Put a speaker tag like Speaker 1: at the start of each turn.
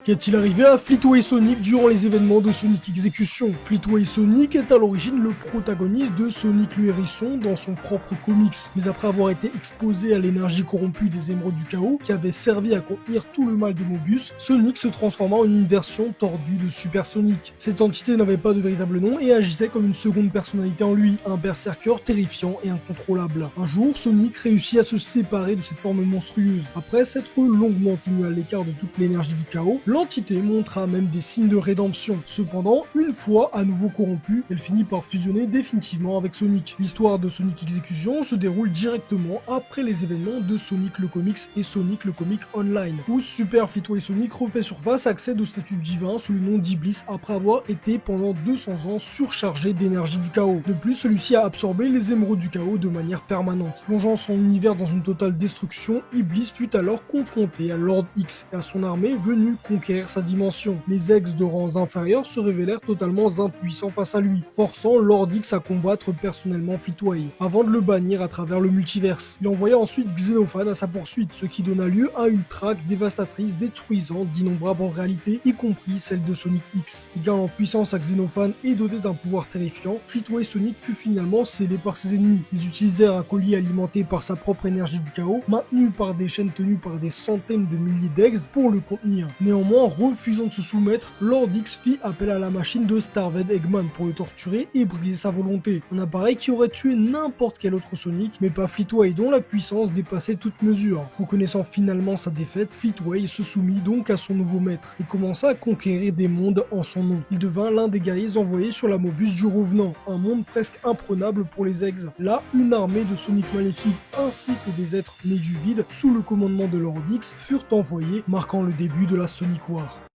Speaker 1: Qu'est-il arrivé à Fleetway Sonic durant les événements de Sonic Execution? Fleetway Sonic est à l'origine le protagoniste de Sonic le Hérisson dans son propre comics, mais après avoir été exposé à l'énergie corrompue des émeraudes du chaos qui avait servi à contenir tout le mal de Mobius, Sonic se transforma en une version tordue de Super Sonic. Cette entité n'avait pas de véritable nom et agissait comme une seconde personnalité en lui, un berserker terrifiant et incontrôlable. Un jour, Sonic réussit à se séparer de cette forme monstrueuse. Après s'être longuement tenu à l'écart de toute l'énergie du chaos, l'entité montra même des signes de rédemption. Cependant, une fois à nouveau corrompue, elle finit par fusionner définitivement avec Sonic. L'histoire de Sonic Execution se déroule directement après les événements de Sonic le Comics et Sonic le Comic Online, où Super Fleetway Sonic refait surface, accède au statut divin sous le nom d'Iblis après avoir été pendant 200 ans surchargé d'énergie du chaos. De plus, celui-ci a absorbé les émeraudes du chaos de manière permanente. Plongeant son univers dans une totale destruction, Iblis fut alors confronté à Lord X et à son armée venue conquérir sa dimension. Les ex de rangs inférieurs se révélèrent totalement impuissants face à lui, forçant Lord X à combattre personnellement Fleetway, avant de le bannir à travers le multiverse. Il envoya ensuite Xenophan à sa poursuite, ce qui donna lieu à une traque dévastatrice détruisant d'innombrables réalités, y compris celle de Sonic X. Égal en puissance à Xenophan et doté d'un pouvoir terrifiant, Fleetway Sonic fut finalement scellé par ses ennemis. Ils utilisèrent un collier alimenté par sa propre énergie du chaos, maintenu par des chaînes tenues par des centaines de milliers d'eggs pour le contenir. Néanmoins, refusant de se soumettre, Lord X fit appel à la machine de Starved Eggman pour le torturer et briser sa volonté. Un appareil qui aurait tué n'importe quel autre Sonic, mais pas Fleetway dont la puissance dépassait toute mesure. Reconnaissant finalement sa défaite, Fleetway se soumit donc à son nouveau maître et commença à conquérir des mondes en son nom. Il devint l'un des guerriers envoyés sur la Mobius du Revenant, un monde presque imprenable pour les Eggs. Là, une armée de Sonic maléfiques ainsi que des êtres nés du vide, sous le commandement de Lord X, furent envoyés, marquant le début de la Sonic War.